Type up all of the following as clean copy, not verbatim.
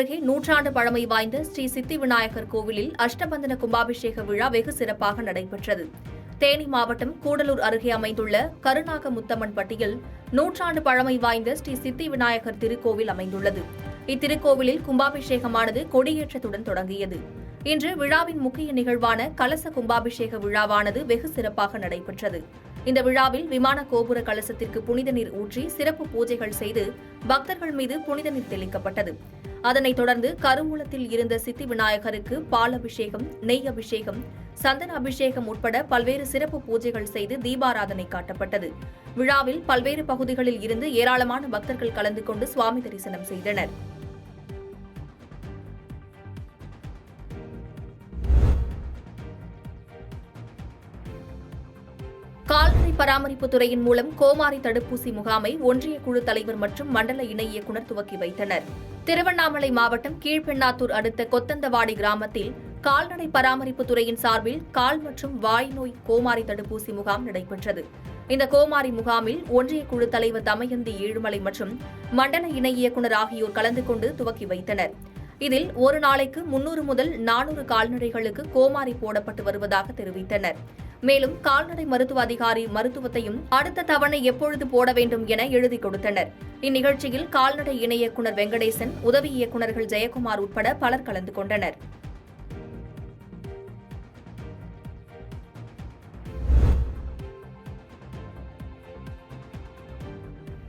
அருகே நூற்றாண்டு பழமை வாய்ந்த ஸ்ரீ சித்தி விநாயகர் கோவிலில் அஷ்டபந்தன கும்பாபிஷேக விழா வெகு சிறப்பாக நடைபெற்றது. தேனி மாவட்டம் கூடலூர் அருகே அமைந்துள்ள கருநாக முத்தம்மன்பட்டியில் நூற்றாண்டு பழமை வாய்ந்த ஸ்ரீ சித்தி விநாயகர் திருக்கோவில் அமைந்துள்ளது. இத்திருக்கோவிலில் கும்பாபிஷேகமானது கொடியேற்றத்துடன் தொடங்கியது. இன்று விழாவின் முக்கிய நிகழ்வான கலச கும்பாபிஷேக விழாவானது வெகு சிறப்பாக நடைபெற்றது. இந்த விழாவில் விமான கோபுர கலசத்திற்கு புனித நீர் ஊற்றி சிறப்பு பூஜைகள் செய்து பக்தர்கள் மீது புனித நீர் தெளிக்கப்பட்டது. அதனைத் தொடர்ந்து கருவூலத்தில் இருந்த சித்தி விநாயகருக்கு பால் அபிஷேகம், நெய் அபிஷேகம், சந்தன அபிஷேகம் உட்பட பல்வேறு சிறப்பு பூஜைகள் செய்து தீபாராதனை காட்டப்பட்டது. விழாவில் பல்வேறு பகுதிகளில் இருந்து ஏராளமான பக்தர்கள் கலந்து கொண்டு சுவாமி தரிசனம் செய்தனர். கால்நடை பராமரிப்புத் துறையின் மூலம் கோமாரி தடுப்பூசி முகாமை ஒன்றிய குழு தலைவர் மற்றும் மண்டல இணை இயக்குநர் துவக்கி வைத்தனர். திருவண்ணாமலை மாவட்டம் கீழ்பெண்ணாத்தூர் அடுத்த கொத்தந்தவாடி கிராமத்தில் கால்நடை பராமரிப்புத் துறையின் சார்பில் கால் மற்றும் வாய் நோய் கோமாரி தடுப்பூசி முகாம் நடைபெற்றது. இந்த கோமாரி முகாமில் ஒன்றிய குழு தலைவர் தமயந்தி ஏழுமலை மற்றும் மண்டல இணை இயக்குநர் ஆகியோர் கலந்து கொண்டு துவக்கி வைத்தனர். இதில் ஒரு நாளைக்கு 300 முதல் 400 கால்நடைகளுக்கு கோமாரி போடப்பட்டு வருவதாக தெரிவித்தனர். மேலும் கால்நடை மருத்துவ அதிகாரி மருத்துவத்தையும் அடுத்த தவணை எப்பொழுது போட வேண்டும் என எழுதி கொடுத்தனர். இந்நிகழ்ச்சியில் கால்நடை இணை இயக்குநர் வெங்கடேசன், உதவி இயக்குநர்கள் ஜெயக்குமார் உட்பட பலர் கலந்து கொண்டனர்.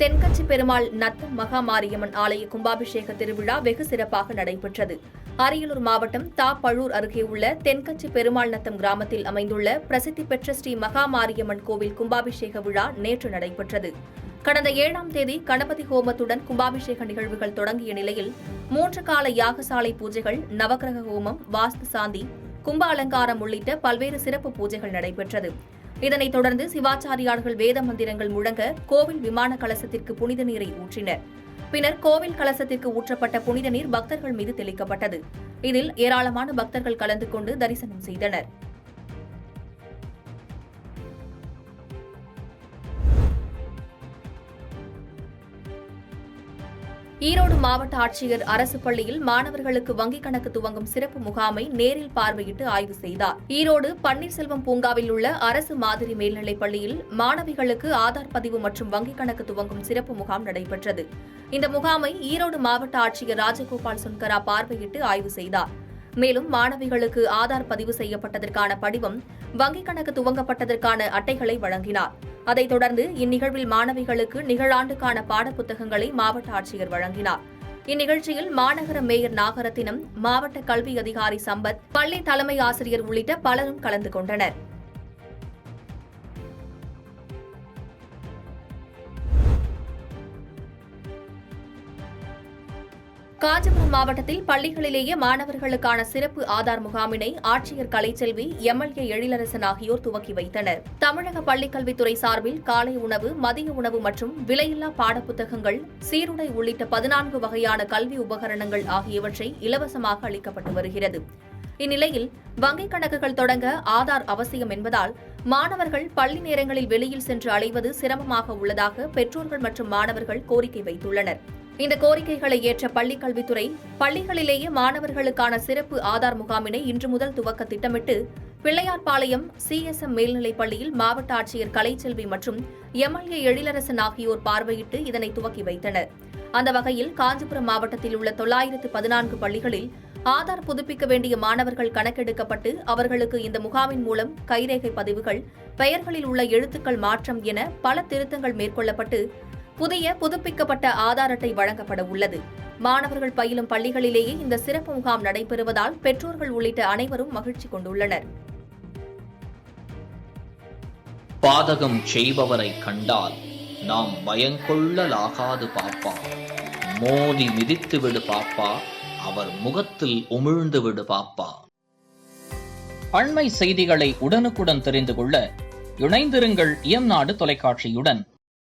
தென்கட்சி பெருமாள் நத்தம் மகாமாரியம்மன் ஆலய கும்பாபிஷேக திருவிழா வெகு சிறப்பாக நடைபெற்றது. அரியலூர் மாவட்டம் பழூர் அருகே உள்ள தென்கட்சி பெருமாள் நத்தம் கிராமத்தில் அமைந்துள்ள பிரசித்தி பெற்ற ஸ்ரீ மகாமாரியம்மன் கோவில் கும்பாபிஷேக விழா நேற்று நடைபெற்றது. கடந்த 7ஆம் தேதி கணபதி ஹோமத்துடன் கும்பாபிஷேக நிகழ்வுகள் தொடங்கிய நிலையில் 3 கால யாகசாலை பூஜைகள், நவக்கிரக ஹோமம், வாஸ்து சாந்தி, கும்ப அலங்காரம் உள்ளிட்ட பல்வேறு சிறப்பு பூஜைகள் நடைபெற்றது. இதனைத் தொடர்ந்து சிவாச்சாரியார்கள் வேத மந்திரங்கள் முழங்க கோவில் விமான கலசத்திற்கு புனித நீரை ஊற்றினர். பின்னர் கோவில் கலசத்திற்கு ஊற்றப்பட்ட புனித நீர் பக்தர்கள் மீது தெளிக்கப்பட்டது. இதில் ஏராளமான பக்தர்கள் கலந்து கொண்டு தரிசனம் செய்தனர். ஈரோடு மாவட்ட ஆட்சியர் அரசு பள்ளியில் மாணவர்களுக்கு வங்கிக் கணக்கு துவங்கும் சிறப்பு முகாமை நேரில் பார்வையிட்டு ஆய்வு செய்தார். ஈரோடு பன்னீர்செல்வம் பூங்காவில் உள்ள அரசு மாதிரி மேல்நிலைப் பள்ளியில் மாணவிகளுக்கு ஆதார் பதிவு மற்றும் வங்கிக் கணக்கு துவங்கும் சிறப்பு முகாம் நடைபெற்றது. இந்த முகாமை ஈரோடு மாவட்ட ஆட்சியர் ராஜகோபால் சுன்கரா பார்வையிட்டு ஆய்வு செய்தார். மேலும் மாணவிகளுக்கு ஆதார் பதிவு செய்யப்பட்டதற்கான படிவம், வங்கிக் கணக்கு துவங்கப்பட்டதற்கான அட்டைகளை வழங்கினார். அதைத் தொடர்ந்து இந்நிகழ்வில் மாணவிகளுக்கு நிகழாண்டுக்கான பாடப்புத்தகங்களை மாவட்ட ஆட்சியர் வழங்கினார். இந்நிகழ்ச்சியில் மாநகர மேயர் நாகரத்தினம், மாவட்ட கல்வி அதிகாரி சம்பத், பள்ளி தலைமை ஆசிரியர் உள்ளிட்ட பலரும் கலந்து கொண்டனர். காஞ்சிபுரம் மாவட்டத்தில் பள்ளிகளிலேயே மாணவர்களுக்கான சிறப்பு ஆதார் முகாமினை ஆட்சியர் கலைச்செல்வி, எம்எல்ஏ எழிலரசன் ஆகியோர் துவக்கி வைத்தனர். தமிழக பள்ளிக்கல்வித்துறை சார்பில் காலை உணவு, மதிய உணவு மற்றும் விலையில்லா பாடப்புத்தகங்கள், சீருடை உள்ளிட்ட 14 வகையான கல்வி உபகரணங்கள் ஆகியவற்றை இலவசமாக அளிக்கப்பட்டு வருகிறது. இந்நிலையில் வங்கிக் கணக்குகள் தொடங்க ஆதார் அவசியம் என்பதால் மாணவர்கள் பள்ளி நேரங்களில் வெளியில் சென்று அலைவது சிரமமாக உள்ளதாக பெற்றோர்கள் மற்றும் மாணவர்கள் கோரிக்கை வைத்துள்ளனர். இந்த கோரிக்கைகளை ஏற்ற பள்ளிக் கல்வித்துறை பள்ளிகளிலேயே மாணவர்களுக்கான சிறப்பு ஆதார் முகாமினை இன்று முதல் துவக்க திட்டமிட்டு பிள்ளையார்பாளையம் CSM மேல்நிலைப் பள்ளியில் மாவட்ட ஆட்சியர் கலைச்செல்வி மற்றும் எம்எல்ஏ எழிலரசன் ஆகியோர் பார்வையிட்டு இதனை துவக்கி வைத்தனர். அந்த வகையில் காஞ்சிபுரம் மாவட்டத்தில் உள்ள 914 பள்ளிகளில் ஆதார் புதுப்பிக்க வேண்டிய மாணவர்கள் கணக்கெடுக்கப்பட்டு அவர்களுக்கு இந்த முகாமின் மூலம் கைரேகை பதிவுகள், பெயர்களில் உள்ள எழுத்துக்கள் மாற்றம் என பல திருத்தங்கள் மேற்கொள்ளப்பட்டு புதிய புதுப்பிக்கப்பட்ட ஆதார் அட்டை வழங்கப்பட உள்ளது. மாணவர்கள் பயிலும் பள்ளிகளிலேயே இந்த சிறப்பு முகாம் நடைபெறுவதால் பெற்றோர்கள் உள்ளிட்ட அனைவரும் மகிழ்ச்சி கொண்டுள்ளனர். பாதகம் செய்பவரை கண்டால் நாம் பயங்கொள்ளலாகாது பாப்பா, மோதி மிதித்து விடு பாப்பா, அவர் முகத்தில் உமிழ்ந்து விடு பாப்பா. அண்மை செய்திகளை உடனுக்குடன் தெரிந்து கொள்ள இணைந்திருங்கள் இயம்நாடு தொலைக்காட்சியுடன்.